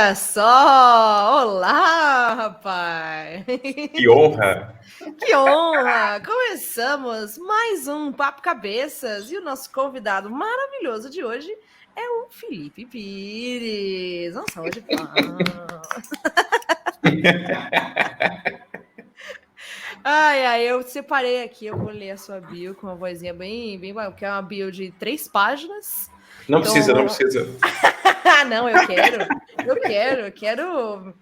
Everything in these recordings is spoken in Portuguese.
Olha só! Olá, rapaz! Que honra! Que honra! Começamos mais um Papo Cabeças e o nosso convidado maravilhoso de hoje é o Felipe Pires. Nossa, hoje ai, eu separei aqui, eu vou ler a sua bio com uma vozinha bem, que é uma bio de 3 páginas. Não precisa, não precisa. Não, eu quero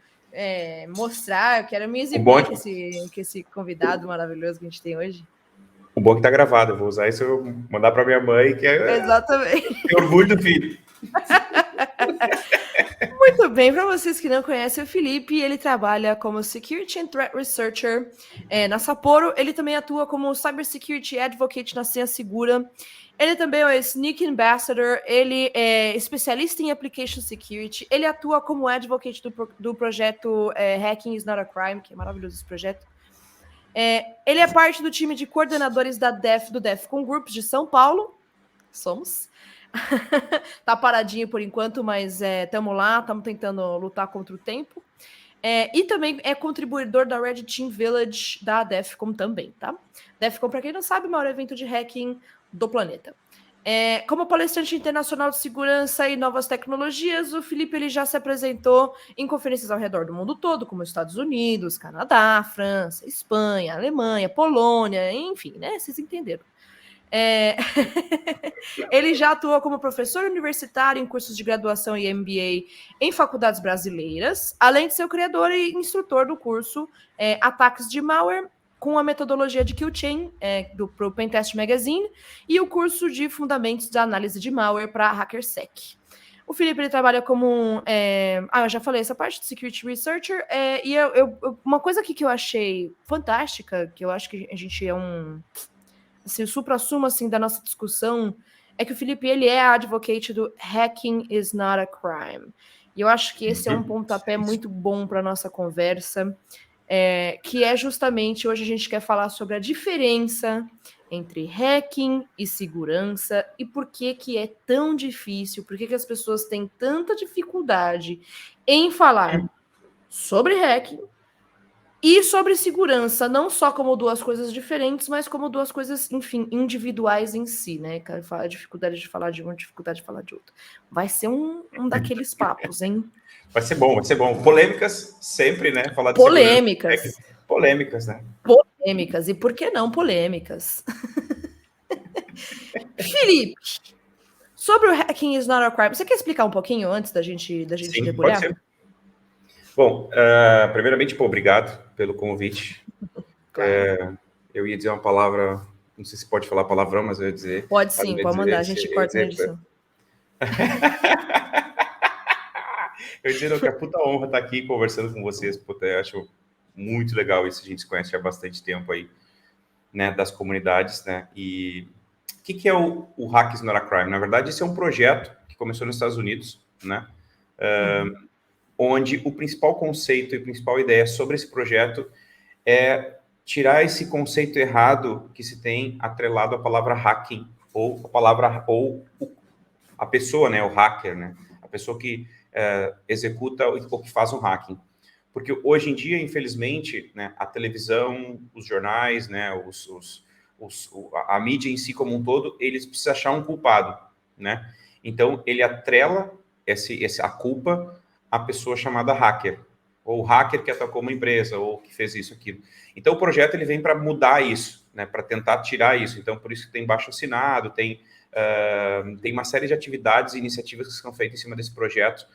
mostrar, eu quero me exibir com esse convidado maravilhoso que a gente tem hoje. O bom é que tá gravado, eu vou usar isso, eu mandar para minha mãe, que é Exatamente. o orgulho do filho. Muito bem, para vocês que não conhecem o Felipe, ele trabalha como Security and Threat Researcher na Sapporo, ele também atua como Cybersecurity Advocate na Senha Segura, ele também é o Sneak Ambassador, ele é especialista em Application Security, ele atua como Advocate do projeto Hacking is Not a Crime, que é maravilhoso esse projeto. Ele é parte do time de coordenadores do DEFCON Groups de São Paulo, somos. Tá paradinho por enquanto, mas estamos lá, estamos tentando lutar contra o tempo. E também é contribuidor da Red Team Village da DEFCON também, tá? DEFCON, para quem não sabe, é o maior evento de hacking do planeta. Como palestrante internacional de segurança e novas tecnologias, o Felipe ele já se apresentou em conferências ao redor do mundo todo, como Estados Unidos, Canadá, França, Espanha, Alemanha, Polônia, enfim, né? Vocês entenderam. Ele já atuou como professor universitário em cursos de graduação e MBA em faculdades brasileiras, além de ser o criador e instrutor do curso Ataques de Malware, com a metodologia de Q-Chain, para o Pentest Magazine, e o curso de Fundamentos da Análise de Malware para HackerSec. O Felipe ele trabalha como eu já falei essa parte de Security Researcher, e uma coisa aqui que eu achei fantástica, que eu acho que a gente é assim, o supra-sumo assim, da nossa discussão é que o Felipe ele é advocate do Hacking is Not a Crime. E eu acho que esse é um pontapé muito bom para a nossa conversa, que é justamente, hoje a gente quer falar sobre a diferença entre hacking e segurança e por que é tão difícil, por que as pessoas têm tanta dificuldade em falar sobre hacking e sobre segurança, não só como duas coisas diferentes, mas como duas coisas, enfim, individuais em si, né? A dificuldade de falar de uma, dificuldade de falar de outra. Vai ser um daqueles papos, hein? Vai ser bom, vai ser bom. Polêmicas, sempre, né? Falar de polêmicas. Segurança. Polêmicas, né? Polêmicas, e por que não polêmicas? Felipe, sobre o Hacking is Not a Crime, você quer explicar um pouquinho antes da gente Sim, debulhar? pode ser. Bom, primeiramente, obrigado pelo convite. Claro. Eu ia dizer uma palavra, não sei se pode falar palavrão, mas eu ia dizer... Pode sim, pode mandar, a gente corta na edição. Eu ia dizer que é puta honra estar aqui conversando com vocês, puta, eu acho muito legal isso, a gente se conhece há bastante tempo aí, né, das comunidades, né, e o que é o Hack is Not a Crime? Na verdade, esse é um projeto que começou nos Estados Unidos, né, onde o principal conceito e a principal ideia sobre esse projeto é tirar esse conceito errado que se tem atrelado à palavra hacking, ou a palavra, ou a pessoa, né, o hacker, né, a pessoa que executa ou que faz um hacking. Porque hoje em dia, infelizmente, né, a televisão, os jornais, né, a mídia em si como um todo, eles precisam achar um culpado, né? Então, ele atrela a culpa à pessoa chamada hacker, ou o hacker que atacou uma empresa, ou que fez isso, aquilo. Então, o projeto ele vem para mudar isso, né, para tentar tirar isso. Então, por isso que tem baixo-assinado, tem uma série de atividades e iniciativas que são feitas em cima desse projeto,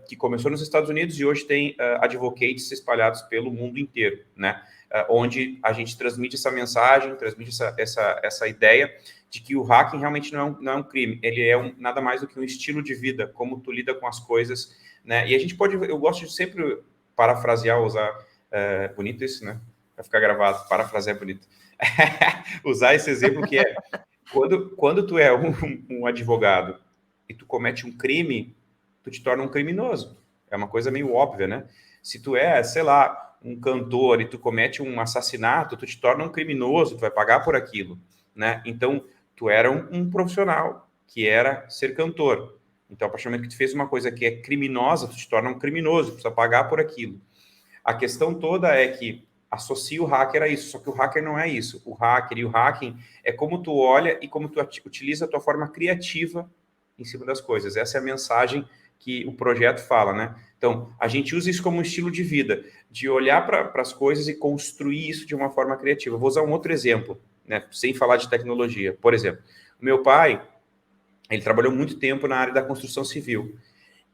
que começou nos Estados Unidos e hoje tem advocates espalhados pelo mundo inteiro, né? Onde a gente transmite essa mensagem, transmite essa ideia de que o hacking realmente não é um crime, ele é nada mais do que um estilo de vida, como tu lida com as coisas, né? E a gente eu gosto de sempre parafrasear, usar, bonito isso, né? Vai ficar gravado, parafrasear é bonito. Usar esse exemplo que é, quando tu é um advogado e tu comete um crime, tu te torna um criminoso. É uma coisa meio óbvia, né? Se tu é, sei lá, um cantor e tu comete um assassinato, tu te torna um criminoso, tu vai pagar por aquilo, né? Então, tu era um profissional que era ser cantor. Então, a partir do momento que tu fez uma coisa que é criminosa, tu te torna um criminoso, precisa pagar por aquilo. A questão toda é que associa o hacker a isso, só que o hacker não é isso. O hacker e o hacking é como tu olha e como tu utiliza a tua forma criativa em cima das coisas. Essa é a mensagem que o projeto fala, né? Então, a gente usa isso como um estilo de vida, de olhar para as coisas e construir isso de uma forma criativa. Vou usar um outro exemplo, né? Sem falar de tecnologia. Por exemplo, o meu pai, ele trabalhou muito tempo na área da construção civil.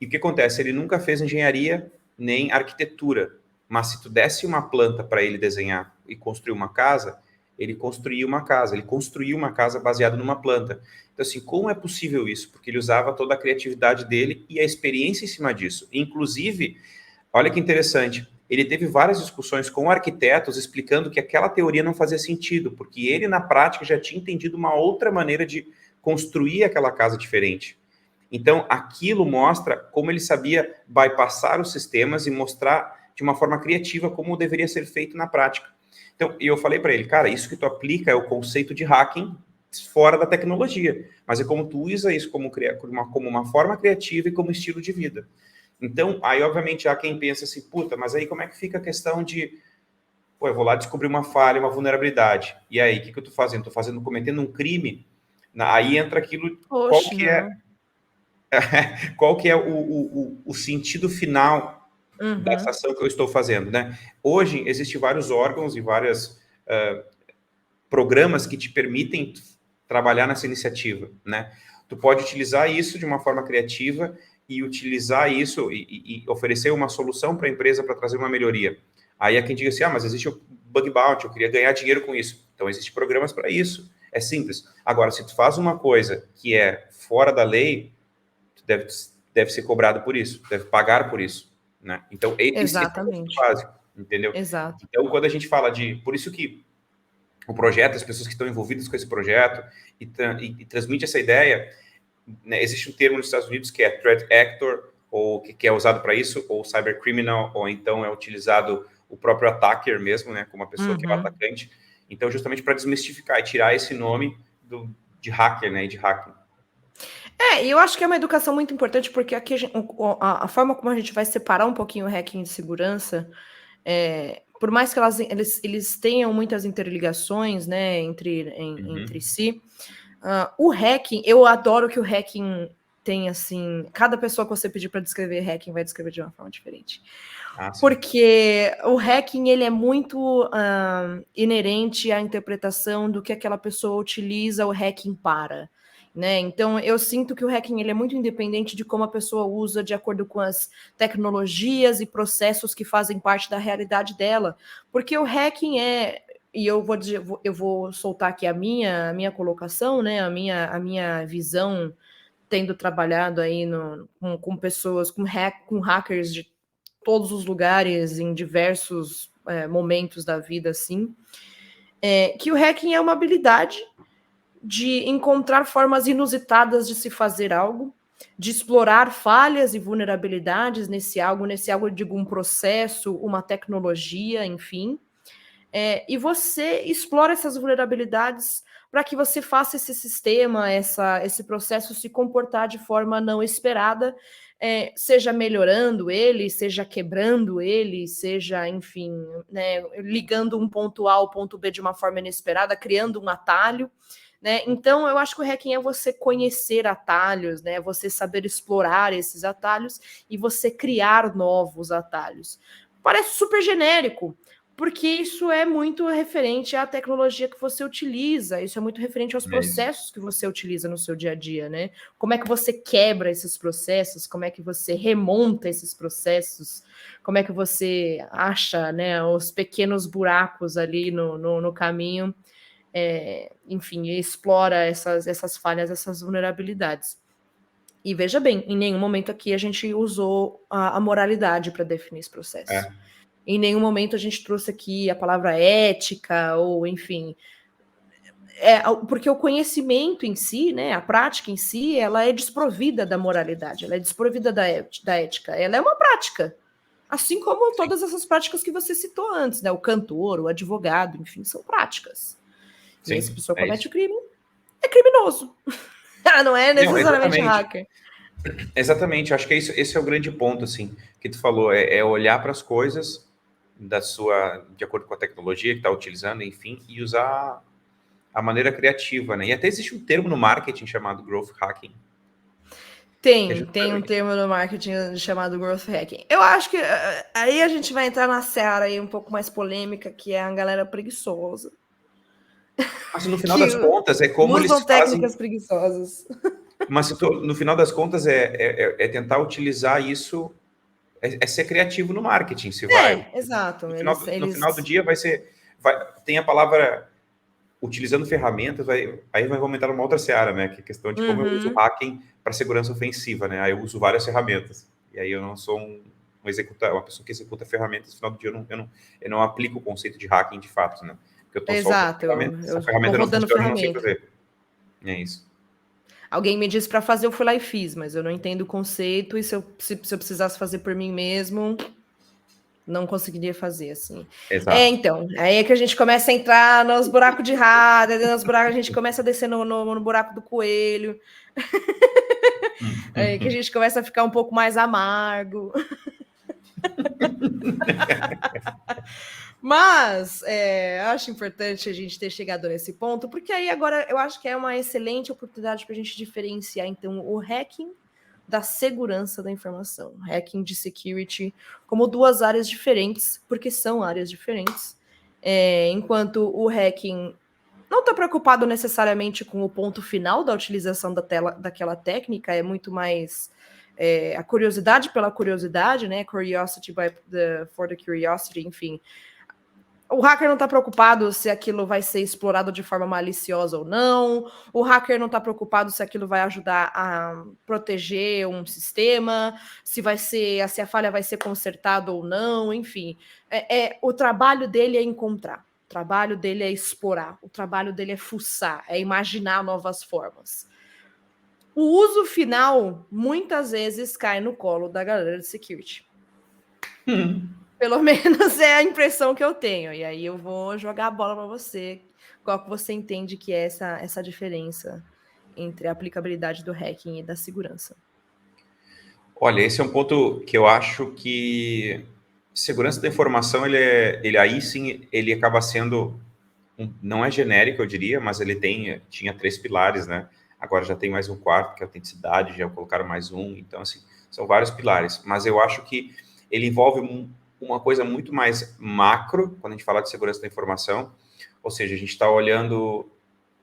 E o que acontece? Ele nunca fez engenharia nem arquitetura. Mas se tu desse uma planta para ele desenhar e construir uma casa, ele construiu uma casa. Ele construiu uma casa baseada numa planta. Então, assim, como é possível isso? Porque ele usava toda a criatividade dele e a experiência em cima disso. Inclusive, olha que interessante, ele teve várias discussões com arquitetos explicando que aquela teoria não fazia sentido, porque ele, na prática, já tinha entendido uma outra maneira de construir aquela casa diferente. Então, aquilo mostra como ele sabia bypassar os sistemas e mostrar de uma forma criativa como deveria ser feito na prática. Então, eu falei para ele, cara, isso que tu aplica é o conceito de hacking fora da tecnologia, mas é como tu usa isso como uma forma criativa e como estilo de vida. Então, aí, obviamente, há quem pensa assim, puta, mas aí como é que fica a questão de, pô, eu vou lá descobrir uma falha, uma vulnerabilidade, e aí, o que eu tô fazendo? Tô cometendo um crime? Aí entra aquilo, qual que é qual que é o sentido final dessa ação que eu estou fazendo, né? Hoje, existem vários órgãos e vários programas que te permitem trabalhar nessa iniciativa, né? Tu pode utilizar isso de uma forma criativa e utilizar isso e oferecer uma solução para a empresa para trazer uma melhoria. Aí é quem diga assim, mas existe o bug bounty, eu queria ganhar dinheiro com isso. Então, existem programas para isso. É simples. Agora, se tu faz uma coisa que é fora da lei, tu deve ser cobrado por isso, deve pagar por isso, né? Então, esse é o básico, entendeu? Exato. Então, quando a gente fala por isso que o projeto, as pessoas que estão envolvidas com esse projeto e transmite essa ideia, né, existe um termo nos Estados Unidos que é threat actor, ou que é usado para isso, ou cybercriminal, ou então é utilizado o próprio attacker mesmo, né, como a pessoa que é o atacante. Então, justamente para desmistificar e tirar esse nome de hacker, né, e de hacking. E eu acho que é uma educação muito importante, porque aqui a forma como a gente vai separar um pouquinho o hacking de segurança, por mais que eles tenham muitas interligações, né, entre si, o hacking, eu adoro que o hacking tem, assim, cada pessoa que você pedir para descrever hacking vai descrever de uma forma diferente. Porque o hacking, ele é muito inerente à interpretação do que aquela pessoa utiliza o hacking para, né? Então, eu sinto que o hacking, ele é muito independente de como a pessoa usa de acordo com as tecnologias e processos que fazem parte da realidade dela. Porque o hacking e eu vou soltar aqui a minha colocação, né? A minha visão, tendo trabalhado aí com pessoas, com hackers de todos os lugares, em diversos momentos da vida, assim, que o hacking é uma habilidade de encontrar formas inusitadas de se fazer algo, de explorar falhas e vulnerabilidades nesse algo, eu digo um processo, uma tecnologia, enfim, e você explora essas vulnerabilidades para que você faça esse sistema, esse processo se comportar de forma não esperada, seja melhorando ele, seja quebrando ele, seja, enfim, né, ligando um ponto A ao ponto B de uma forma inesperada, criando um atalho, né? Então, eu acho que o hacking é você conhecer atalhos, né? Você saber explorar esses atalhos e você criar novos atalhos. Parece super genérico, porque isso é muito referente à tecnologia que você utiliza, isso é muito referente aos processos que você utiliza no seu dia a dia, né? Como é que você quebra esses processos, como é que você remonta esses processos, como é que você acha, né, os pequenos buracos ali no caminho, enfim, explora essas falhas, essas vulnerabilidades. E veja bem, em nenhum momento aqui a gente usou a moralidade para definir esse processo. Em nenhum momento a gente trouxe aqui a palavra ética, ou enfim. Porque o conhecimento em si, né, a prática em si, ela é desprovida da moralidade, ela é desprovida da ética. Ela é uma prática. Assim como todas essas práticas que você citou antes, né? O cantor, o advogado, enfim, são práticas. Sim, e essa pessoa comete o crime, é criminoso. Ela não é necessariamente hacker. Exatamente, acho que esse é o grande ponto, assim, que tu falou, é olhar para as coisas de acordo com a tecnologia que está utilizando, enfim, e usar a maneira criativa, né? E até existe um termo no marketing chamado growth hacking. Tem um termo no marketing chamado growth hacking. Eu acho que aí a gente vai entrar na seara aí um pouco mais polêmica, que é a galera preguiçosa. Mas no final Que das contas, é como eles usam fazem. técnicas preguiçosas. Mas no final das contas, é tentar utilizar isso, é ser criativo no marketing, se vai. Exato. No final do dia tem a palavra utilizando ferramentas, aí vai aumentar uma outra seara, né? Que é a questão de como eu uso o hacking para segurança ofensiva, né? Aí eu uso várias ferramentas. E aí eu não sou uma pessoa que executa ferramentas, no final do dia eu não aplico o conceito de hacking de fato, né? Porque eu estou só usando ferramentas, se a eu tô ferramenta não rodando funciona, eu não sei ferramenta. fazer. É isso. Alguém me disse para fazer, eu fui lá e fiz, mas eu não entendo o conceito, e se eu precisasse fazer por mim mesmo, não conseguiria fazer, assim. Exato. Então, aí é que a gente começa a entrar nos buracos de rato, nos buracos, a gente começa a descer no buraco do coelho, aí que a gente começa a ficar um pouco mais amargo. Mas acho importante a gente ter chegado nesse ponto, porque aí agora eu acho que é uma excelente oportunidade para a gente diferenciar, então, o hacking da segurança da informação, hacking de security, como duas áreas diferentes, porque são áreas diferentes. Enquanto o hacking não está preocupado necessariamente com o ponto final da utilização daquela técnica, é muito mais a curiosidade pela curiosidade, né? Curiosity for the curiosity, enfim. O hacker não está preocupado se aquilo vai ser explorado de forma maliciosa ou não. O hacker não está preocupado se aquilo vai ajudar a proteger um sistema, se a falha vai ser consertada ou não, enfim. O trabalho dele é encontrar, o trabalho dele é explorar, o trabalho dele é fuçar, é imaginar novas formas. O uso final, muitas vezes, cai no colo da galera de security. Pelo menos é a impressão que eu tenho. E aí eu vou jogar a bola para você. Qual que você entende que é essa diferença entre a aplicabilidade do hacking e da segurança? Olha, esse é um ponto que eu acho que segurança da informação, ele aí sim, ele acaba sendo, não é genérico, eu diria, mas ele tinha 3 pilares, né? Agora já tem mais um quarto, que é a autenticidade, já colocaram mais um, então, assim, são vários pilares. Mas eu acho que ele envolve uma coisa muito mais macro, quando a gente fala de segurança da informação, ou seja, a gente está olhando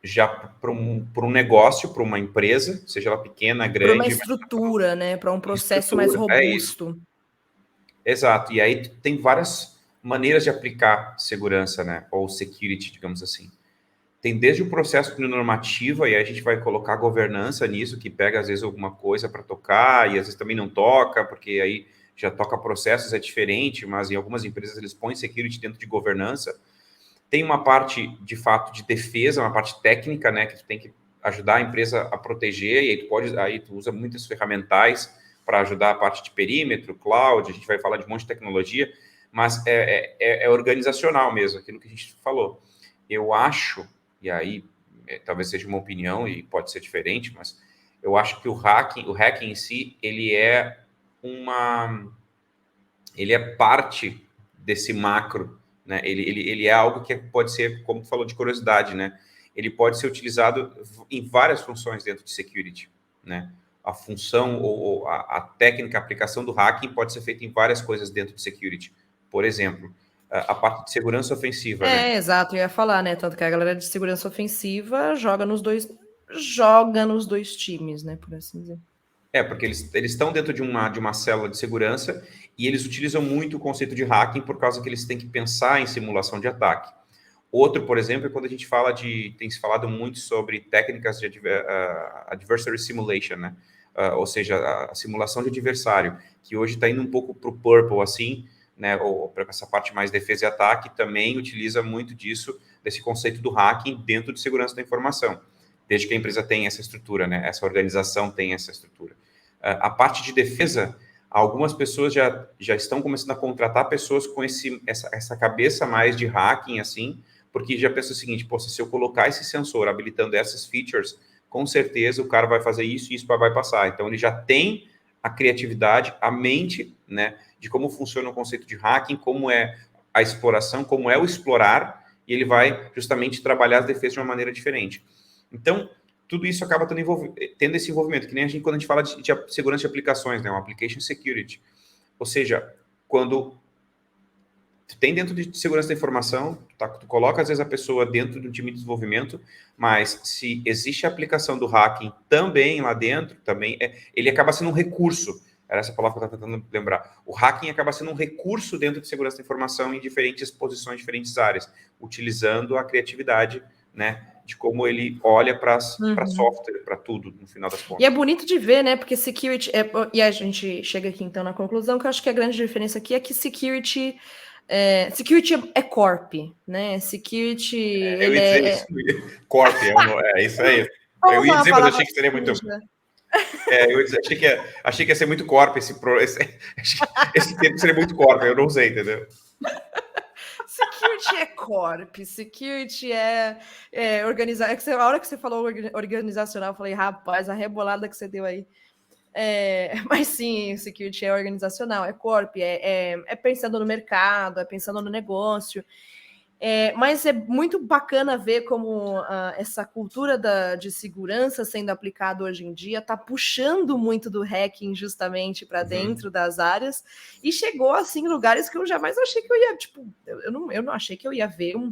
já para um negócio, para uma empresa, seja ela pequena, grande. Para uma estrutura, né? Para um processo mais robusto. Exato. E aí tem várias maneiras de aplicar segurança, né? Ou security, digamos assim. Tem desde o processo de normativa, e aí a gente vai colocar governança nisso, que pega às vezes alguma coisa para tocar, e às vezes também não toca, porque aí já toca processos, é diferente, mas em algumas empresas eles põem security dentro de governança. Tem uma parte, de fato, de defesa, uma parte técnica, né, que tu tem que ajudar a empresa a proteger, e aí tu usa muitas ferramentais para ajudar a parte de perímetro, cloud, a gente vai falar de um monte de tecnologia, mas é organizacional mesmo, aquilo que a gente falou. Eu acho, e aí talvez seja uma opinião e pode ser diferente, mas eu acho que o hacking em si, ele é parte desse macro, né? Ele é algo que pode ser, como tu falou, de curiosidade, né? Ele pode ser utilizado em várias funções dentro de security, né? A função ou a técnica, a aplicação do hacking pode ser feita em várias coisas dentro de security. Por exemplo, a parte de segurança ofensiva, né? Exato, eu ia falar, né? Tanto que a galera de segurança ofensiva joga nos dois times, né? Por assim dizer. Porque eles estão dentro de uma célula de segurança e eles utilizam muito o conceito de hacking por causa que eles têm que pensar em simulação de ataque. Outro, por exemplo, é quando a gente tem se falado muito sobre técnicas de adversary simulation, né? Ou seja, a simulação de adversário, que hoje está indo um pouco para o purple, assim, né? Ou para essa parte mais defesa e ataque, também utiliza muito desse conceito do hacking dentro de segurança da informação, desde que a empresa tenha essa estrutura, né? Essa organização tem essa estrutura. A parte de defesa, algumas pessoas já estão começando a contratar pessoas com essa cabeça mais de hacking, assim, porque já pensa o seguinte, se eu colocar esse sensor habilitando essas features, com certeza o cara vai fazer isso e isso vai passar. Então, ele já tem a criatividade, a mente, né, de como funciona o conceito de hacking, como é a exploração, como é o explorar, e ele vai justamente trabalhar as defesas de uma maneira diferente. Então, tudo isso acaba tendo esse envolvimento, que nem quando a gente fala de segurança de aplicações, né, um application security. Ou seja, quando tu tem dentro de segurança da informação, tu coloca às vezes a pessoa dentro de um time de desenvolvimento, mas se existe a aplicação do hacking também lá dentro, também ele acaba sendo um recurso. Era essa palavra que eu estava tentando lembrar. O hacking acaba sendo um recurso dentro de segurança da informação em diferentes posições, diferentes áreas, utilizando a criatividade, né, de como ele olha para software, para tudo, no final das contas. E é bonito de ver, né? Porque security... e a gente chega aqui, então, na conclusão, que eu acho que a grande diferença aqui é que security é corp, né? Security... eu ia dizer isso. Corp, é isso aí. Eu ia dizer, mas eu achei que seria muito... achei que ia ser muito corp, esse termo seria muito corp, eu não usei, entendeu? Security é corp, security organizar. A hora que você falou organizacional, eu falei, rapaz, a rebolada que você deu aí. Mas sim, security é organizacional, é corp, é pensando no mercado, é pensando no negócio. Mas é muito bacana ver como essa cultura de segurança sendo aplicada hoje em dia está puxando muito do hacking justamente para dentro das áreas e chegou assim em lugares que eu jamais achei que eu ia, tipo, eu não achei que eu ia ver um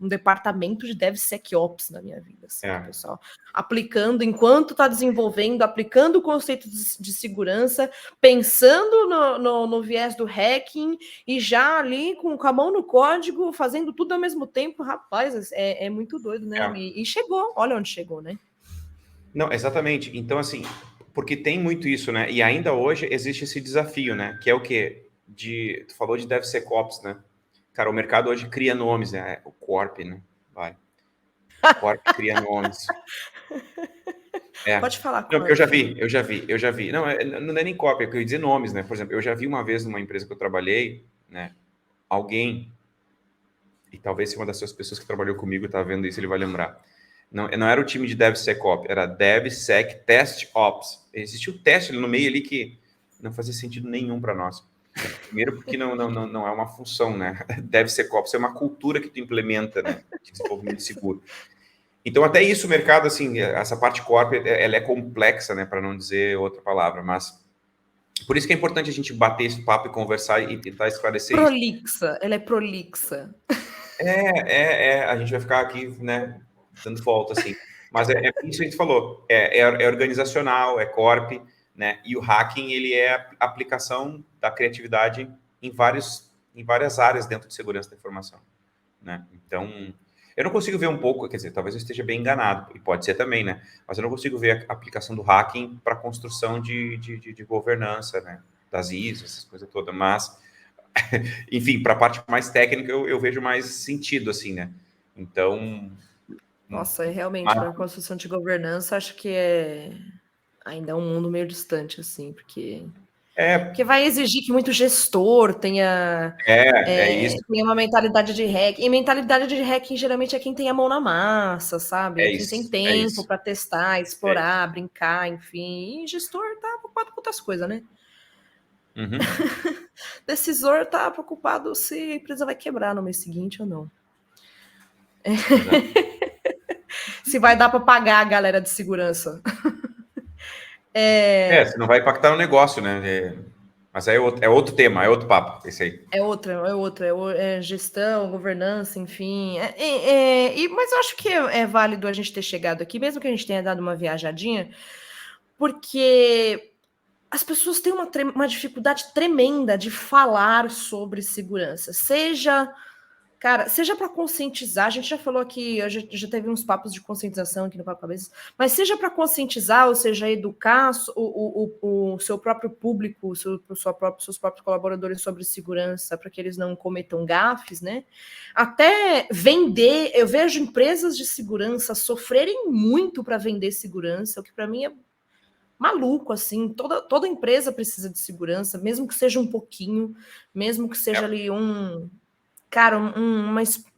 departamento de DevSecOps na minha vida, assim, pessoal, aplicando, enquanto está desenvolvendo, aplicando o conceito de segurança, pensando no viés do hacking e já ali com a mão no código, fazendo tudo ao mesmo tempo. Rapaz, é muito doido, né? E chegou, olha onde chegou, né? Não, exatamente. Então, assim, porque tem muito isso, né? E ainda hoje existe esse desafio, né? Que é o quê? Tu falou de DevSecOps, né? Cara, o mercado hoje cria nomes, né? O Corp, né? Vai. O Corp cria nomes. Pode falar, Não, porque eu já vi. Não, não é nem Corp, eu ia dizer nomes, né? Por exemplo, eu já vi uma vez numa empresa que eu trabalhei, né? Alguém, e talvez se uma dessas pessoas que trabalhou comigo está vendo isso, ele vai lembrar. Não era o time de DevSecOps, era DevSecTestOps. Existia o teste ali no meio ali que não fazia sentido nenhum para nós. Primeiro porque não é uma função, né? DevSecOps é uma cultura que tu implementa, né? De desenvolvimento seguro. Então, até isso, o mercado, assim, essa parte corp, ela é complexa, né? Para não dizer outra palavra, mas por isso que é importante a gente bater esse papo e conversar e tentar esclarecer prolixa, ela é prolixa. A gente vai ficar aqui, né, dando volta, assim. Mas é isso que a gente falou, é organizacional, é corp, né, e o hacking, ele é a aplicação da criatividade em várias áreas dentro de segurança da informação, né. Então, eu não consigo ver um pouco, quer dizer, talvez eu esteja bem enganado, e pode ser também, né, mas eu não consigo ver a aplicação do hacking para a construção de governança, né, das ISOs, essas coisas todas, mas... Enfim, para a parte mais técnica, eu vejo mais sentido, assim, né? Então... Nossa, realmente, para a construção de governança, acho que ainda é um mundo meio distante, assim, porque vai exigir que muito gestor tenha isso. Tenha uma mentalidade de hack. E mentalidade de hacking geralmente é quem tem a mão na massa, sabe? Quem tem tempo para testar, explorar, brincar, enfim. E gestor tá preocupado com outras coisas, né? Uhum. Decisor tá preocupado se a empresa vai quebrar no mês seguinte ou não. Se vai dar para pagar a galera de segurança. Se não vai impactar no negócio, né? Mas é outro tema, é outro papo, esse aí. É gestão, governança, enfim. Mas eu acho que é válido a gente ter chegado aqui, mesmo que a gente tenha dado uma viajadinha, porque as pessoas têm uma dificuldade tremenda de falar sobre segurança. Seja para conscientizar, a gente já falou aqui, já teve uns papos de conscientização aqui no Papo Cabeça, mas seja para conscientizar, ou seja, educar o seu próprio público, seus próprios colaboradores sobre segurança, para que eles não cometam gafes, né? Até vender, eu vejo empresas de segurança sofrerem muito para vender segurança, o que para mim é maluco, assim, toda empresa precisa de segurança, mesmo que seja um pouquinho, mesmo que seja ali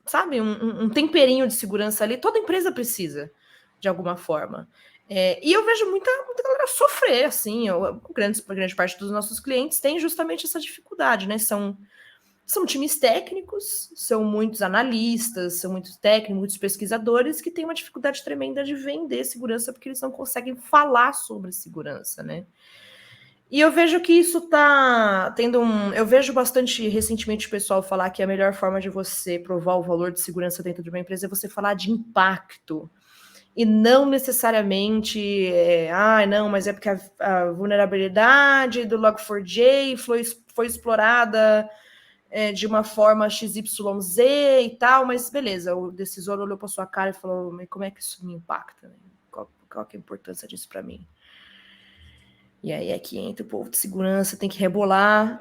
sabe, um temperinho de segurança ali, toda empresa precisa. de alguma forma. E eu vejo muita galera sofrer, assim, grande parte dos nossos clientes tem justamente essa dificuldade, né? São times técnicos, são muitos analistas, são muitos técnicos, muitos pesquisadores que têm uma dificuldade tremenda de vender segurança porque eles não conseguem falar sobre segurança, né? E eu vejo que isso está tendo Eu vejo bastante recentemente o pessoal falar que a melhor forma de você provar o valor de segurança dentro de uma empresa é você falar de impacto. E não necessariamente, não, mas é porque a vulnerabilidade do Log4j foi explorada de uma forma XYZ e tal, mas beleza, o decisor olhou para sua cara e falou, mas como é que isso me impacta? Né? Qual que é a importância disso para mim? E aí é que entra o povo de segurança, tem que rebolar.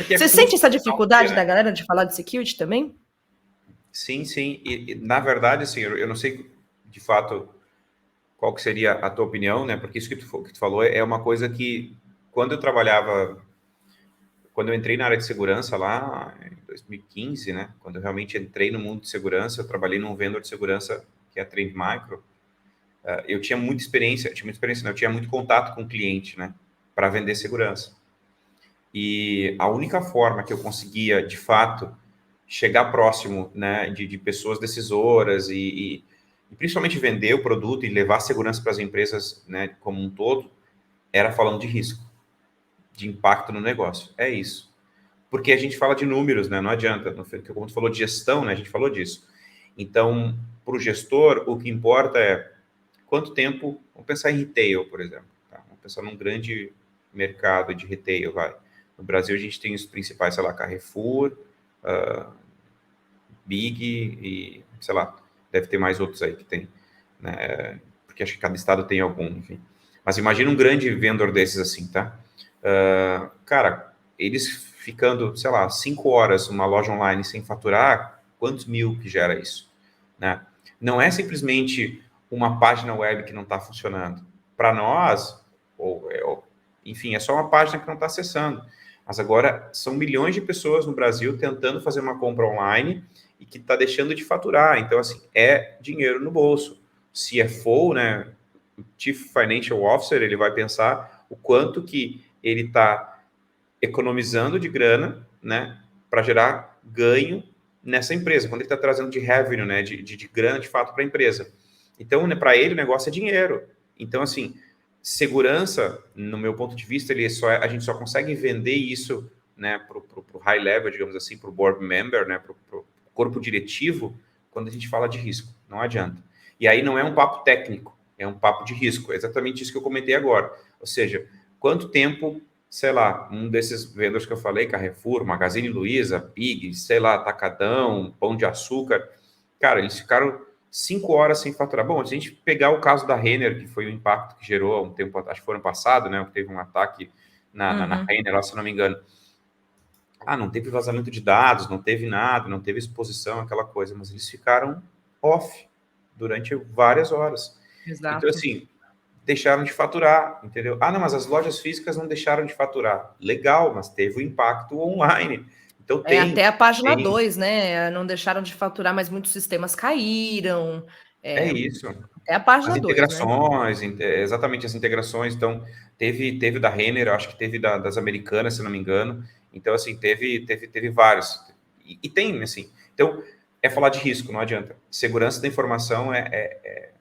Você sente essa dificuldade da galera de falar de security também? Sim, sim. E na verdade, assim, eu não sei de fato qual que seria a tua opinião, né? Porque isso que tu falou é uma coisa que, quando eu entrei na área de segurança lá em 2015, né? Quando eu realmente entrei no mundo de segurança, eu trabalhei num vendedor de segurança que é a Trend Micro. Eu tinha muita experiência, não, eu tinha muito contato com o cliente, né? Para vender segurança. E a única forma que eu conseguia, de fato, chegar próximo, né, de pessoas decisoras e principalmente vender o produto e levar segurança para as empresas, né, como um todo, era falando de risco, de impacto no negócio. É isso. Porque a gente fala de números, né? Não adianta. Como tu falou de gestão, né? A gente falou disso. Então, para o gestor, o que importa é quanto tempo... Vamos pensar em retail, por exemplo. Tá? Vamos pensar num grande mercado de retail, vai. No Brasil, a gente tem os principais, sei lá, Carrefour, Big e, sei lá, deve ter mais outros aí que tem, né? Porque acho que cada estado tem algum, enfim. Mas imagina um grande vendedor desses assim, tá? Cara, eles ficando, sei lá, 5 horas numa loja online sem faturar, quantos mil que gera isso, né? Não é simplesmente uma página web que não está funcionando. Para nós, enfim, é só uma página que não está acessando. Mas agora são milhões de pessoas no Brasil tentando fazer uma compra online e que está deixando de faturar. Então, assim, é dinheiro no bolso. CFO, né, o Chief Financial Officer, ele vai pensar o quanto que ele está economizando de grana, né, para gerar ganho nessa empresa, quando ele está trazendo de revenue, né, de grana de fato para a empresa. Então, né, para ele o negócio é dinheiro. Então, assim, segurança, no meu ponto de vista, a gente só consegue vender isso, né, para o high level, digamos assim, para o board member, né, para o corpo diretivo, quando a gente fala de risco. Não adianta. E aí não é um papo técnico, é um papo de risco. É exatamente isso que eu comentei agora. Ou seja, quanto tempo, sei lá, um desses vendedores que eu falei, Carrefour, Magazine Luiza, Pig, sei lá, Atacadão, Pão de Açúcar, cara, eles ficaram 5 horas sem faturar. Bom, se a gente pegar o caso da Renner, que foi o impacto que gerou há um tempo, acho que foi ano passado, né, que teve um ataque na Renner, lá, se não me engano. Não teve vazamento de dados, não teve nada, não teve exposição, aquela coisa, mas eles ficaram off durante várias horas. Exato. Então, assim, deixaram de faturar, entendeu? Não, mas as lojas físicas não deixaram de faturar. Legal, mas teve o impacto online. Então, até a página 2, né? Não deixaram de faturar, mas muitos sistemas caíram. É isso. É a página 2, integrações, né? Exatamente, as integrações. Então, teve da Renner, acho que teve das Americanas, se não me engano. Então, assim, teve vários. E tem, assim. Então, é falar de risco, não adianta. Segurança da informação é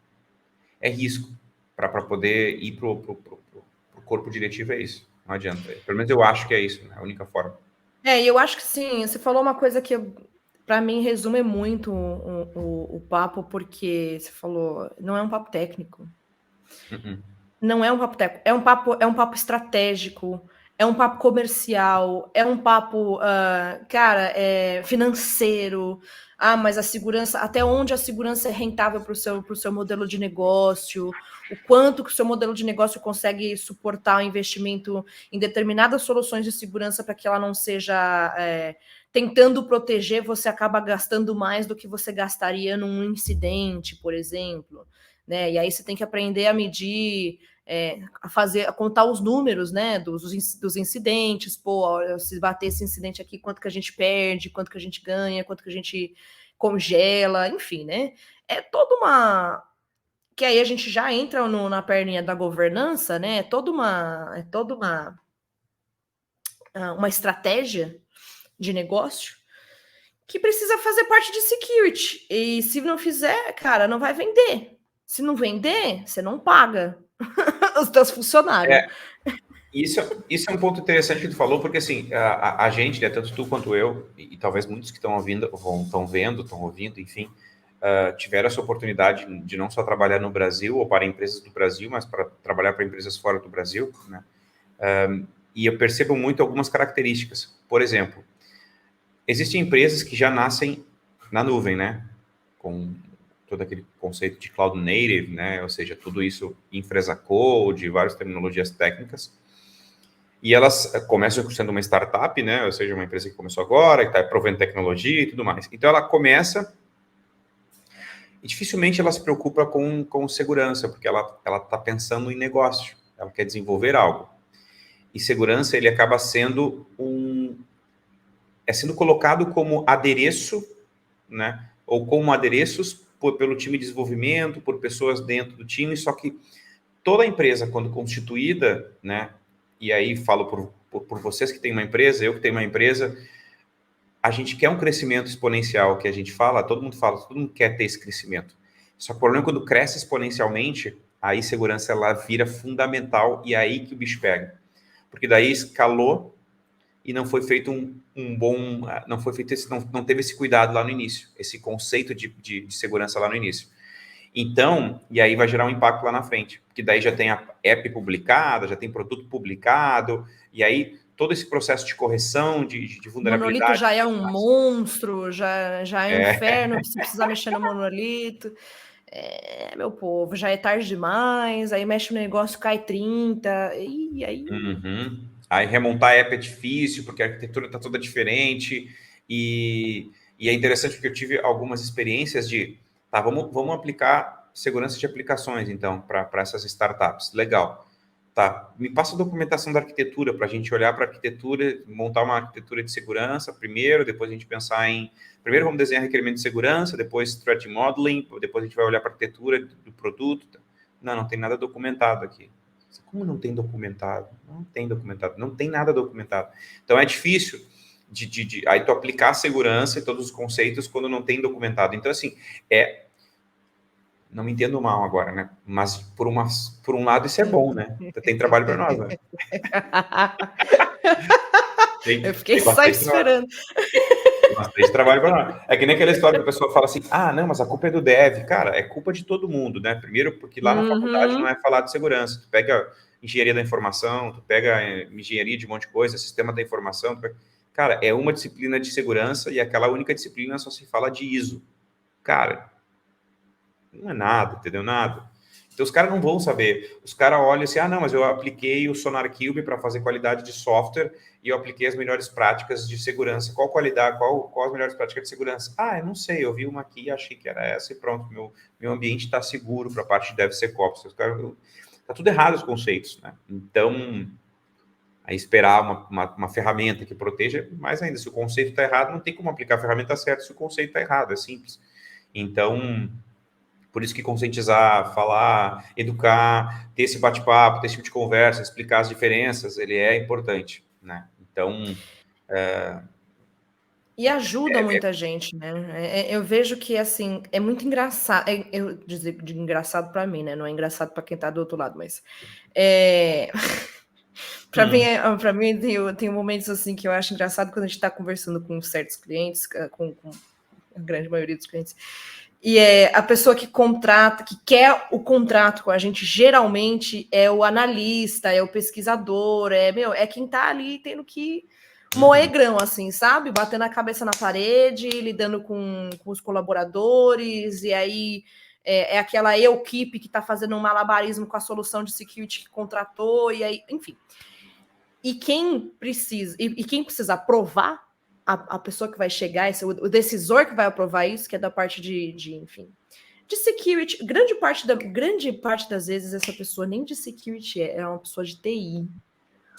risco. Para poder ir para o corpo diretivo é isso. Não adianta. Pelo menos eu acho que é isso, né? A única forma. E eu acho que sim. Você falou uma coisa que, para mim, resume muito o papo, porque você falou, não é um papo técnico. Não é um papo técnico, é um papo estratégico, é um papo comercial, é um papo, financeiro. Mas a segurança, até onde a segurança é rentável para o seu modelo de negócio, o quanto que o seu modelo de negócio consegue suportar o investimento em determinadas soluções de segurança para que ela não seja tentando proteger, você acaba gastando mais do que você gastaria num incidente, por exemplo. Né? E aí você tem que aprender a medir, a contar os números, né, dos incidentes. Se bater esse incidente aqui, quanto que a gente perde, quanto que a gente ganha, quanto que a gente congela, enfim, né? É toda uma... Que aí a gente já entra na perninha da governança, né? É toda uma estratégia de negócio que precisa fazer parte de security. E se não fizer, cara, não vai vender. Se não vender, você não paga os teus funcionários. Isso é um ponto interessante que tu falou, porque assim, a gente, né, tanto tu quanto eu, e talvez muitos que estão ouvindo, estão vendo, estão ouvindo, enfim, tiveram essa oportunidade de não só trabalhar no Brasil ou para empresas do Brasil, mas para trabalhar para empresas fora do Brasil, né? E eu percebo muito algumas características. Por exemplo, existem empresas que já nascem na nuvem, né? Com todo aquele conceito de cloud native, né? Ou seja, tudo isso infra as a code, várias terminologias técnicas. E elas começam sendo uma startup, né? Ou seja, uma empresa que começou agora, que está provendo tecnologia e tudo mais. Então, ela começa e dificilmente ela se preocupa com segurança, porque ela está pensando em negócio, ela quer desenvolver algo. E segurança, ele acaba sendo sendo colocado como adereço, né? Ou como adereços pelo time de desenvolvimento, por pessoas dentro do time, só que toda empresa, quando constituída, né? E aí falo por vocês que têm uma empresa, eu que tenho uma empresa, a gente quer um crescimento exponencial, que a gente fala, todo mundo quer ter esse crescimento. Só que o problema é quando cresce exponencialmente, aí segurança ela vira fundamental e é aí que o bicho pega. Porque daí escalou e não foi feito não foi feito não teve esse cuidado lá no início, esse conceito de segurança lá no início. Então, e aí vai gerar um impacto lá na frente, porque daí já tem a app publicada, já tem produto publicado, e aí todo esse processo de correção, de vulnerabilidade... O monolito já é um monstro, já é um inferno, se precisar mexer no monolito. Meu povo, já é tarde demais, aí mexe no negócio, cai 30, e aí... Uhum. Aí remontar a app é difícil, porque a arquitetura está toda diferente, e é interessante porque eu tive algumas experiências tá, vamos aplicar segurança de aplicações, então, para essas startups. Legal. Tá, me passa a documentação da arquitetura para a gente olhar para a arquitetura, montar uma arquitetura de segurança primeiro, depois a gente pensar em... Primeiro vamos desenhar requerimento de segurança, depois threat modeling, depois a gente vai olhar para a arquitetura do produto. Não tem nada documentado aqui. Como não tem documentado? Não tem documentado, não tem nada documentado. Então é difícil aí tu aplicar a segurança e todos os conceitos quando não tem documentado. Então, assim, não me entendo mal agora, né? Mas por um lado isso é bom, né? Tem trabalho para nós, né? Eu fiquei só esperando. Tem bastante trabalho para nós. É que nem aquela história que a pessoa fala assim, não, mas a culpa é do dev. Cara, é culpa de todo mundo, né? Primeiro, porque lá na faculdade não é falar de segurança. Tu pega engenharia da informação, tu pega engenharia de um monte de coisa, sistema da informação. Cara, é uma disciplina de segurança e aquela única disciplina só se fala de ISO. Cara, não é nada, entendeu? Nada. Então, os caras não vão saber. Os caras olham assim, não, mas eu apliquei o SonarQube para fazer qualidade de software e eu apliquei as melhores práticas de segurança. Qual qualidade, qual as melhores práticas de segurança? Eu não sei, eu vi uma aqui, achei que era essa e pronto, meu ambiente está seguro para a parte de DevSecOps. Tá tudo errado os conceitos, né? Então, aí esperar uma ferramenta que proteja, mais ainda, se o conceito está errado, não tem como aplicar a ferramenta certa se o conceito está errado, é simples. Então... Por isso que conscientizar, falar, educar, ter esse bate-papo, ter esse tipo de conversa, explicar as diferenças, ele é importante, né? Então... E ajuda muita gente, né? Eu vejo que, assim, é muito engraçado. Eu dizer de engraçado para mim, né? Não é engraçado para quem está do outro lado, mas... para mim tem momentos, assim, que eu acho engraçado quando a gente está conversando com certos clientes, com a grande maioria dos clientes, e a pessoa que contrata, que quer o contrato com a gente, geralmente é o analista, é o pesquisador, é quem tá ali tendo que moer grão, assim, sabe? Batendo a cabeça na parede, lidando com os colaboradores, e aí é aquela equipe que tá fazendo um malabarismo com a solução de security que contratou, e aí, enfim. E quem precisa aprovar, a pessoa que vai chegar, o decisor que vai aprovar isso, que é da parte enfim, de security, grande parte das vezes essa pessoa nem de security é uma pessoa de TI.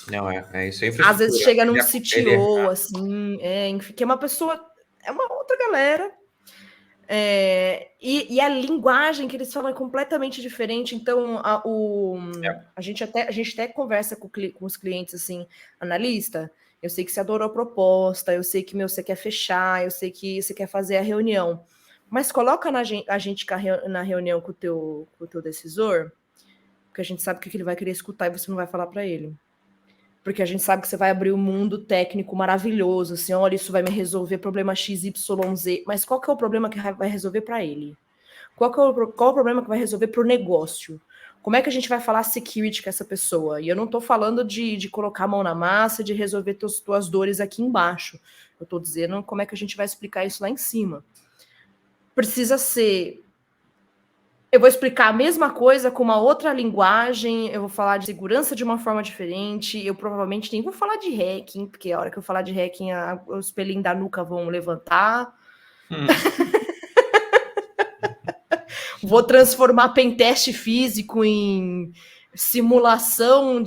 Não, isso aí. Às vezes chega num CTO, assim, enfim, que é uma pessoa, é uma outra galera. E a linguagem que eles falam é completamente diferente. Então, a gente até conversa com os clientes assim, analista. Eu sei que você adorou a proposta, eu sei que você quer fechar, eu sei que você quer fazer a reunião. Mas coloca a gente na reunião com o teu decisor, porque a gente sabe que ele vai querer escutar e você não vai falar para ele. Porque a gente sabe que você vai abrir um mundo técnico maravilhoso, assim, olha, isso vai me resolver problema XYZ, mas qual que é o problema que vai resolver para ele? Qual é o problema que vai resolver para o negócio? Como é que a gente vai falar security com essa pessoa? E eu não estou falando de colocar a mão na massa, de resolver tuas dores aqui embaixo. Eu estou dizendo como é que a gente vai explicar isso lá em cima. Precisa ser... Eu vou explicar a mesma coisa com uma outra linguagem, eu vou falar de segurança de uma forma diferente, eu provavelmente nem vou falar de hacking, porque a hora que eu falar de hacking, os pelinhos da nuca vão levantar. Vou transformar pentest físico em simulação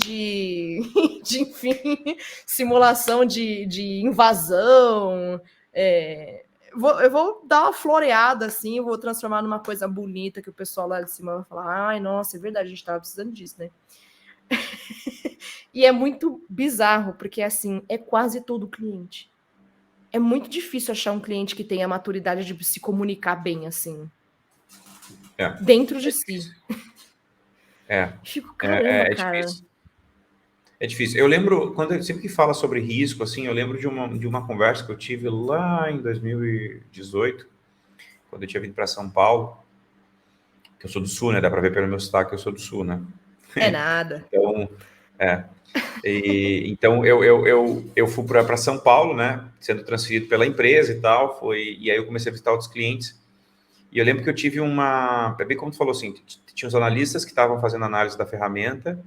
enfim, simulação de invasão. Eu vou dar uma floreada assim, vou transformar numa coisa bonita que o pessoal lá de cima vai falar, ai, nossa, é verdade, a gente estava precisando disso, né? E é muito bizarro, porque assim, é quase todo cliente. É muito difícil achar um cliente que tenha a maturidade de se comunicar bem, assim. Dentro de si. Fico, caramba, cara. Difícil. É difícil. Eu lembro, sempre que fala sobre risco, assim, eu lembro de uma conversa que eu tive lá em 2018, quando eu tinha vindo para São Paulo, que eu sou do Sul, né? Dá para ver pelo meu sotaque que eu sou do Sul, né? É nada. Então, eu fui para São Paulo, né? Sendo transferido pela empresa e tal, e aí eu comecei a visitar outros clientes. E eu lembro que eu tive é bem como tu falou assim, tinha os analistas que estavam fazendo análise da ferramenta,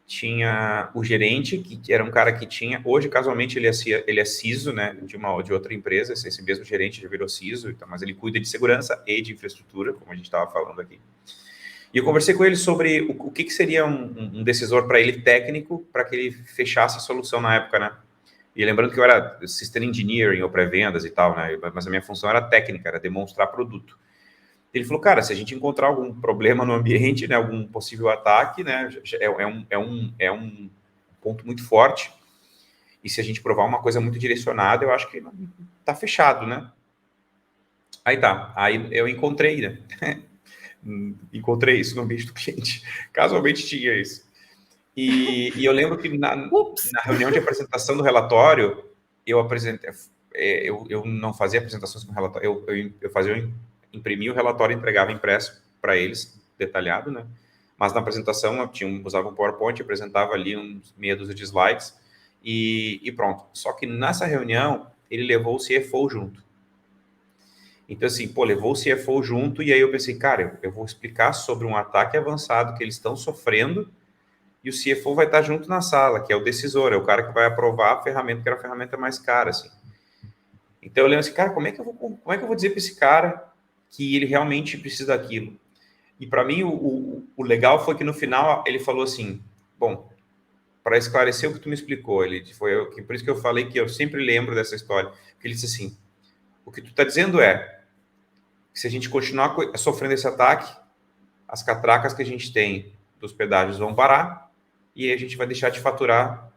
tinha o gerente, que era um cara que tinha, hoje casualmente ele é CISO, né, de outra empresa, esse mesmo gerente já virou CISO, então, mas ele cuida de segurança e de infraestrutura, como a gente estava falando aqui. E eu conversei com ele sobre o que seria um decisor para ele técnico, para que ele fechasse a solução na época, né? E lembrando que eu era System Engineering ou pré-vendas e tal, né? Mas a minha função era técnica, era demonstrar produto. Ele falou, cara, se a gente encontrar algum problema no ambiente, né, algum possível ataque, né, é um ponto muito forte. E se a gente provar uma coisa muito direcionada, eu acho que tá fechado, né? Aí eu encontrei, né? Encontrei isso no ambiente do cliente. Casualmente tinha isso. E eu lembro que na reunião de apresentação do relatório, eu não fazia apresentações com relatório, eu imprimia o relatório e entregava impresso para eles, detalhado, né? Mas na apresentação eu usava um PowerPoint, apresentava ali uns meia dúzia de slides e pronto. Só que nessa reunião, ele levou o CFO junto. Então, assim, levou o CFO junto e aí eu pensei, cara, eu vou explicar sobre um ataque avançado que eles estão sofrendo e o CFO vai estar junto na sala, que é o decisor, é o cara que vai aprovar a ferramenta, que era a ferramenta mais cara, assim. Então eu lembro assim, cara, como é que eu vou dizer para esse cara que ele realmente precisa daquilo? E para mim o legal foi que no final ele falou assim, bom, para esclarecer o que tu me explicou, por isso que eu falei que eu sempre lembro dessa história, porque ele disse assim, o que tu está dizendo é que se a gente continuar sofrendo esse ataque, as catracas que a gente tem dos pedágios vão parar e a gente vai deixar de faturar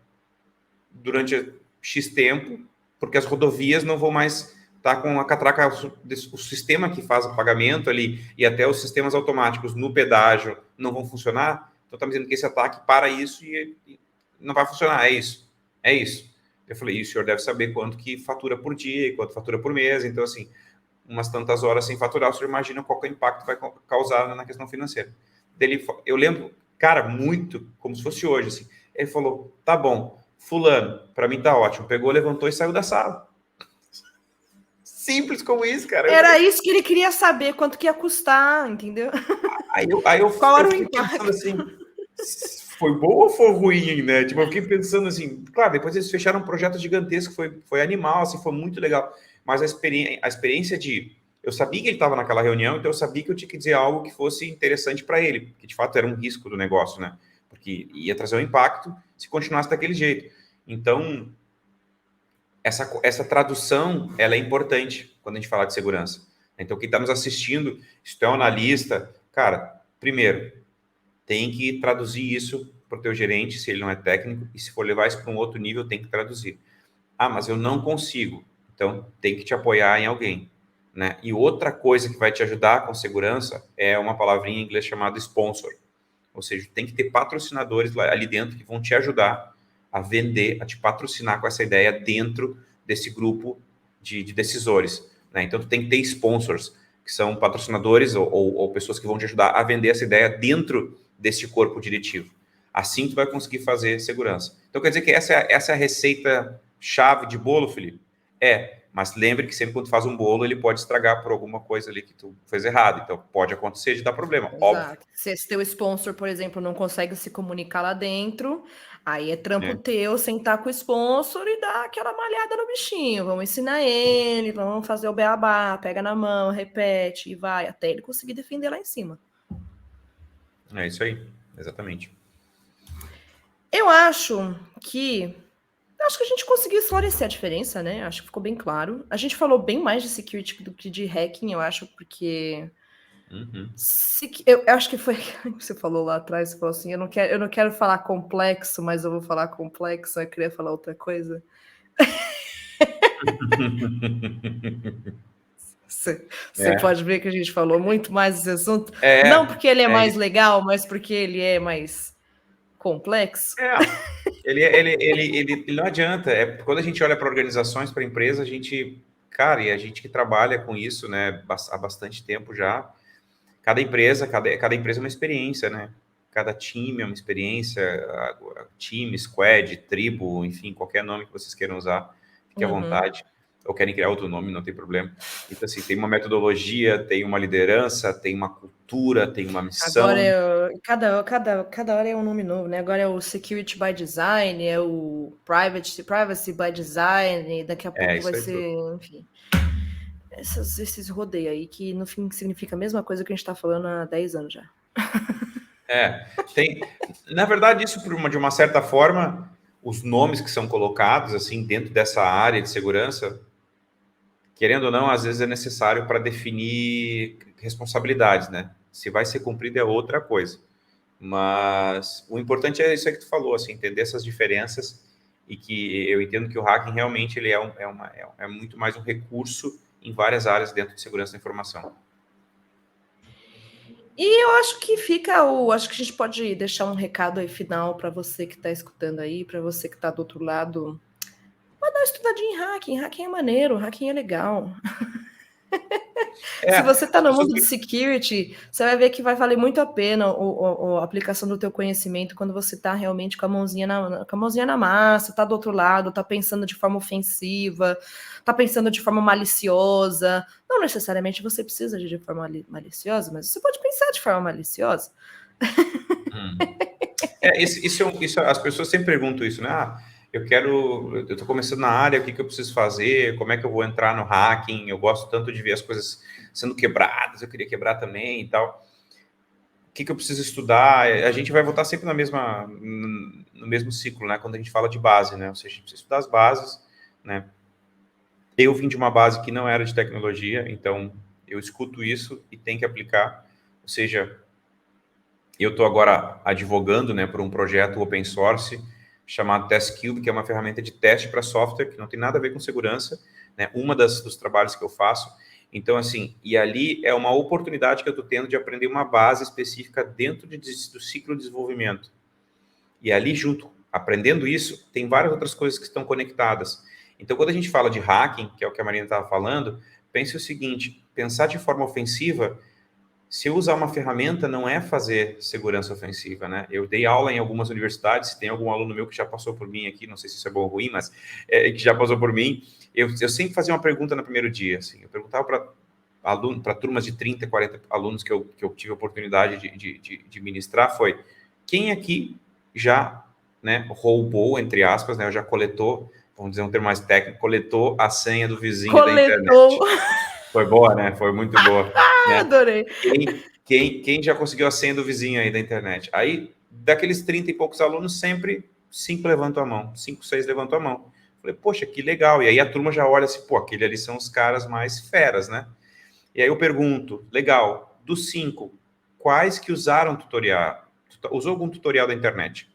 durante X tempo, porque as rodovias não vão mais estar com a catraca, o sistema que faz o pagamento ali e até os sistemas automáticos no pedágio não vão funcionar. Então, está me dizendo que esse ataque para isso e não vai funcionar. É isso. É isso. Eu falei, e o senhor deve saber quanto que fatura por dia e quanto fatura por mês. Então, assim, umas tantas horas sem faturar, o senhor imagina qual que é o impacto vai causar na questão financeira. Eu lembro, cara, muito, como se fosse hoje, assim. Ele falou, tá bom, fulano, para mim tá ótimo. Pegou, levantou e saiu da sala. Simples como isso, cara. Era isso que ele queria saber, quanto que ia custar, entendeu? Qual era o impacto? Assim, foi bom ou foi ruim, né? Tipo, eu fiquei pensando assim, claro, depois eles fecharam um projeto gigantesco, foi animal, assim, foi muito legal. Mas a experiência eu sabia que ele estava naquela reunião, então eu sabia que eu tinha que dizer algo que fosse interessante para ele, que de fato era um risco do negócio, né? Porque ia trazer um impacto se continuasse daquele jeito. Então, essa tradução, ela é importante quando a gente fala de segurança. Então, quem está nos assistindo, se tu é um analista, cara, primeiro, tem que traduzir isso para o teu gerente, se ele não é técnico, e se for levar isso para um outro nível, tem que traduzir. Ah, mas eu não consigo. Então, tem que te apoiar em alguém, né? E outra coisa que vai te ajudar com segurança é uma palavrinha em inglês chamada sponsor. Ou seja, tem que ter patrocinadores ali dentro que vão te ajudar a vender, a te patrocinar com essa ideia dentro desse grupo de decisores, né? Então, tu tem que ter sponsors, que são patrocinadores ou pessoas que vão te ajudar a vender essa ideia dentro desse corpo diretivo. Assim, tu vai conseguir fazer segurança. Então, quer dizer que essa é a receita chave de bolo, Felipe? Mas lembre que sempre quando tu faz um bolo, ele pode estragar por alguma coisa ali que tu fez errado. Então, pode acontecer de dar problema, óbvio. Exato. Se esse teu sponsor, por exemplo, não consegue se comunicar lá dentro, aí é trampo É, teu sentar com o sponsor e dar aquela malhada no bichinho. Vamos ensinar ele, vamos fazer o beabá, pega na mão, repete e vai, até ele conseguir defender lá em cima. é isso aí, exatamente. Eu acho que a gente conseguiu esclarecer a diferença, né? Acho que ficou bem claro. A gente falou bem mais de security do que de hacking, eu acho, porque Uhum. eu acho que foi você falou lá atrás, você falou assim, eu não quero falar complexo, mas eu vou falar complexo, eu queria falar outra coisa. Você É, pode ver que a gente falou muito mais desse assunto, não é, porque ele é é mais isso. legal, mas porque ele é mais complexo. É, ele não adianta. É, quando a gente olha para organizações, para empresas, a gente, cara, e a gente que trabalha com isso, né, há bastante tempo já, cada empresa é uma experiência, né? Cada time é uma experiência, time, squad, tribo, enfim, qualquer nome que vocês queiram usar, fique à Uhum. vontade. Ou querem criar outro nome, não tem problema. Então, assim, tem uma metodologia, tem uma liderança, tem uma cultura, tem uma Agora missão. é cada hora é um nome novo, né? Agora é o Security by Design, é o Privacy by Design, daqui a É, pouco vai isso aí tudo. ser, enfim, esses rodeios aí que no fim significa a mesma coisa que a gente está falando há 10 anos já. É, na verdade, isso de uma certa forma, os nomes que são colocados assim dentro dessa área de segurança, querendo ou não, às vezes é necessário para definir responsabilidades, né? Se vai ser cumprido é outra coisa. Mas o importante é isso aí que tu falou, assim, entender essas diferenças e que eu entendo que o hacking realmente ele é muito mais um recurso em várias áreas dentro de segurança da informação. E eu acho que acho que a gente pode deixar um recado aí final para você que está escutando aí, para você que está do outro lado. Vai dar uma estudadinha em hacking, hacking é maneiro, hacking é legal. É, Se você está as no pessoas mundo de security, você vai ver que vai valer muito a pena a aplicação do teu conhecimento quando você está realmente com a mãozinha na massa, está do outro lado, está pensando de forma ofensiva, está pensando de forma maliciosa. Não necessariamente você precisa de forma maliciosa, mas você pode pensar de forma maliciosa. As pessoas sempre perguntam isso, né? Eu estou começando na área, o que eu preciso fazer? Como é que eu vou entrar no hacking? Eu gosto tanto de ver as coisas sendo quebradas, eu queria quebrar também e tal. O que eu preciso estudar? A gente vai voltar sempre no mesmo ciclo, né? Quando a gente fala de base, né? Ou seja, a gente precisa estudar as bases, né? Eu vim de uma base que não era de tecnologia, então eu escuto isso e tenho que aplicar. Ou seja, eu estou agora advogando, né, por um projeto open source chamado TestCube, que é uma ferramenta de teste para software que não tem nada a ver com segurança, né? Dos trabalhos que eu faço. Então, assim, e ali é uma oportunidade que eu estou tendo de aprender uma base específica dentro do ciclo de desenvolvimento. E ali junto, aprendendo isso, tem várias outras coisas que estão conectadas. Então, quando a gente fala de hacking, que é o que a Marina estava falando, pense o seguinte: pensar de forma ofensiva, se eu usar uma ferramenta, não é fazer segurança ofensiva, né? Eu dei aula em algumas universidades, tem algum aluno meu que já passou por mim aqui, não sei se isso é bom ou ruim, mas que já passou por mim. Eu sempre fazia uma pergunta no primeiro dia, assim, eu perguntava para turmas de 30, 40 alunos que eu tive a oportunidade de ministrar, foi: quem aqui já, né, roubou, entre aspas, né, já coletou, vamos dizer um termo mais técnico, coletou a senha do vizinho da Coletou. internet? Foi boa, né? Foi muito boa, né? Adorei. Quem já conseguiu a senha do vizinho aí da internet? Aí, daqueles 30 e poucos alunos, sempre 5 levantam a mão, 5, 6 levantam a mão. Falei, poxa, que legal. E aí a turma já olha assim, pô, aquele ali são os caras mais feras, né? E aí eu pergunto, legal, dos 5, quais que usaram tutorial? Usou algum tutorial da internet?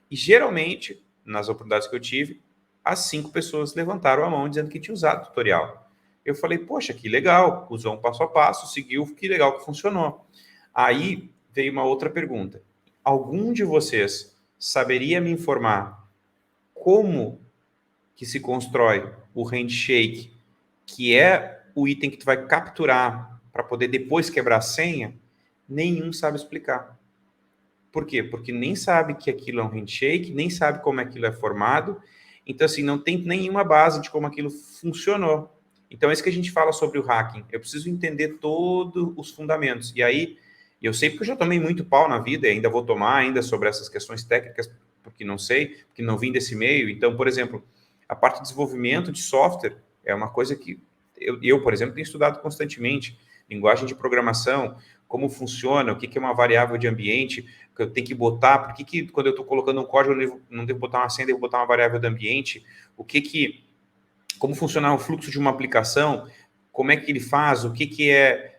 E geralmente, nas oportunidades que eu tive, as 5 pessoas levantaram a mão dizendo que tinha usado tutorial. Eu falei, poxa, que legal, usou um passo a passo, seguiu, que legal que funcionou. Aí veio uma outra pergunta. Algum de vocês saberia me informar como que se constrói o handshake, que é o item que tu vai capturar para poder depois quebrar a senha? Nenhum sabe explicar. Por quê? Porque nem sabe que aquilo é um handshake, nem sabe como aquilo é formado. Então, assim, não tem nenhuma base de como aquilo funcionou. Então, é isso que a gente fala sobre o hacking. Eu preciso entender todos os fundamentos. E aí, eu sei porque eu já tomei muito pau na vida e ainda vou tomar ainda sobre essas questões técnicas, porque não sei, porque não vim desse meio. Então, por exemplo, a parte de desenvolvimento de software é uma coisa que eu por exemplo, tenho estudado constantemente. Linguagem de programação, como funciona, o que é uma variável de ambiente, que eu tenho que botar, por que quando eu estou colocando um código eu não devo botar uma senha, devo botar uma variável de ambiente, como funciona o fluxo de uma aplicação, como é que ele faz,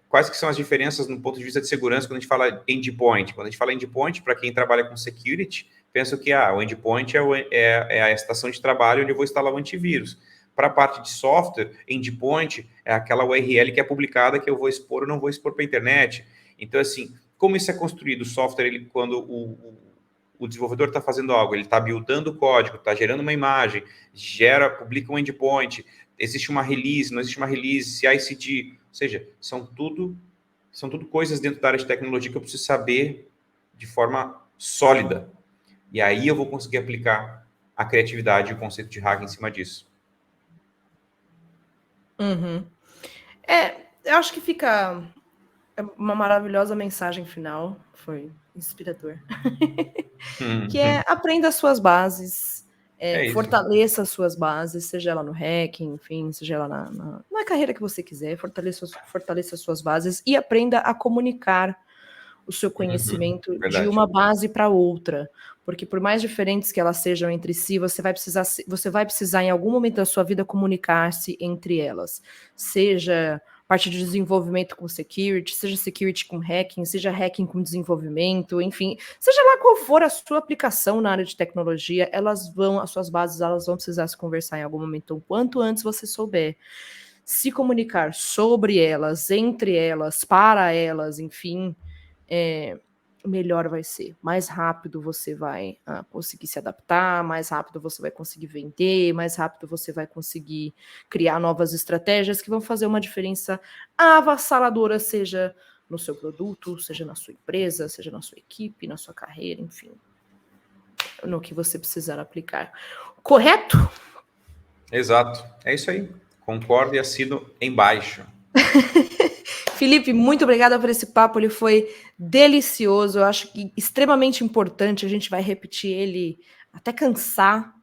quais que são as diferenças no ponto de vista de segurança quando a gente fala endpoint. Quando a gente fala endpoint, para quem trabalha com security, pensa que o endpoint é a estação de trabalho onde eu vou instalar o antivírus. Para a parte de software, endpoint é aquela URL que é publicada que eu vou expor ou não vou expor para a internet. Então, assim, como isso é construído? O software, quando o desenvolvedor está fazendo algo, ele está buildando o código, está gerando uma imagem, publica um endpoint, existe uma release, não existe uma release, CI/CD, ou seja, são tudo coisas dentro da área de tecnologia que eu preciso saber de forma sólida. E aí eu vou conseguir aplicar a criatividade e o conceito de hack em cima disso. Uhum. Eu acho que fica uma maravilhosa mensagem final, foi inspirador, que é aprenda as suas bases, fortaleça as suas bases, seja ela no hacking, enfim, seja ela na carreira que você quiser, fortaleça as suas bases e aprenda a comunicar o seu conhecimento de uma base para outra, porque por mais diferentes que elas sejam entre si, você vai precisar em algum momento da sua vida comunicar-se entre elas, seja parte de desenvolvimento com security, seja security com hacking, seja hacking com desenvolvimento, enfim, seja lá qual for a sua aplicação na área de tecnologia, as suas bases, elas vão precisar se conversar em algum momento. Então, quanto antes você souber se comunicar sobre elas, entre elas, para elas, enfim, melhor vai ser. Mais rápido você vai conseguir se adaptar, mais rápido você vai conseguir vender, mais rápido você vai conseguir criar novas estratégias que vão fazer uma diferença avassaladora, seja no seu produto, seja na sua empresa, seja na sua equipe, na sua carreira, enfim, no que você precisar aplicar. Correto? Exato. É isso aí. Concordo e assino embaixo. Felipe, muito obrigada por esse papo, ele foi delicioso, eu acho que extremamente importante, a gente vai repetir ele até cansar,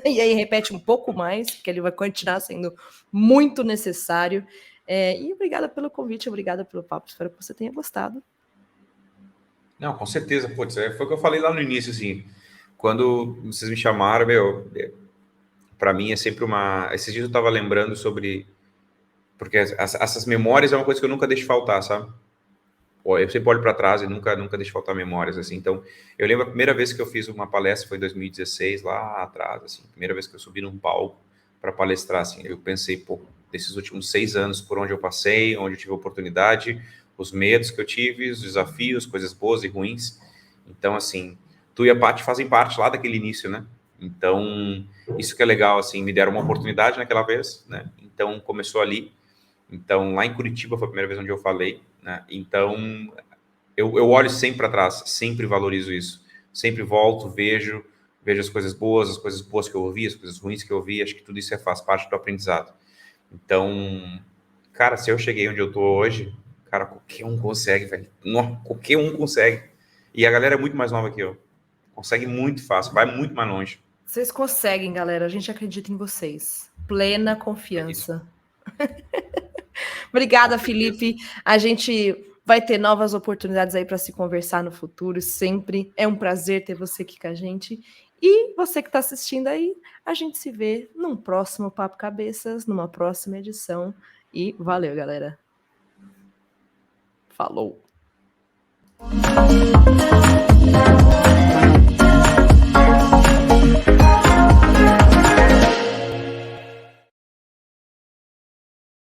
e aí repete um pouco mais, porque ele vai continuar sendo muito necessário, e obrigada pelo convite, obrigada pelo papo, espero que você tenha gostado. Não, com certeza, putz, foi o que eu falei lá no início, assim, quando vocês me chamaram, para mim é sempre esses dias eu estava lembrando sobre, porque essas memórias é uma coisa que eu nunca deixo faltar, sabe? Eu sempre olho para trás e nunca deixo faltar memórias, assim. Então, eu lembro a primeira vez que eu fiz uma palestra foi em 2016, lá atrás, assim, primeira vez que eu subi num palco para palestrar, assim. Eu pensei, pô, desses últimos 6 anos, por onde eu passei, onde eu tive oportunidade, os medos que eu tive, os desafios, coisas boas e ruins. Então, assim, tu e a Paty fazem parte lá daquele início, né? Então, isso que é legal, assim, me deram uma oportunidade naquela vez, né? Então, começou ali. Então, lá em Curitiba foi a primeira vez onde eu falei, né? Então, eu olho sempre para trás, sempre valorizo isso. Sempre volto, vejo as coisas boas que eu ouvi, as coisas ruins que eu ouvi, acho que tudo isso faz parte do aprendizado. Então, cara, se eu cheguei onde eu tô hoje, cara, qualquer um consegue, velho. Não, qualquer um consegue. E a galera é muito mais nova que eu. Consegue muito fácil, vai muito mais longe. Vocês conseguem, galera, a gente acredita em vocês. Plena confiança. Obrigada, Felipe. A gente vai ter novas oportunidades aí para se conversar no futuro, sempre. É um prazer ter você aqui com a gente. E você que está assistindo aí, a gente se vê num próximo Papo Cabeças, numa próxima edição. E valeu, galera. Falou!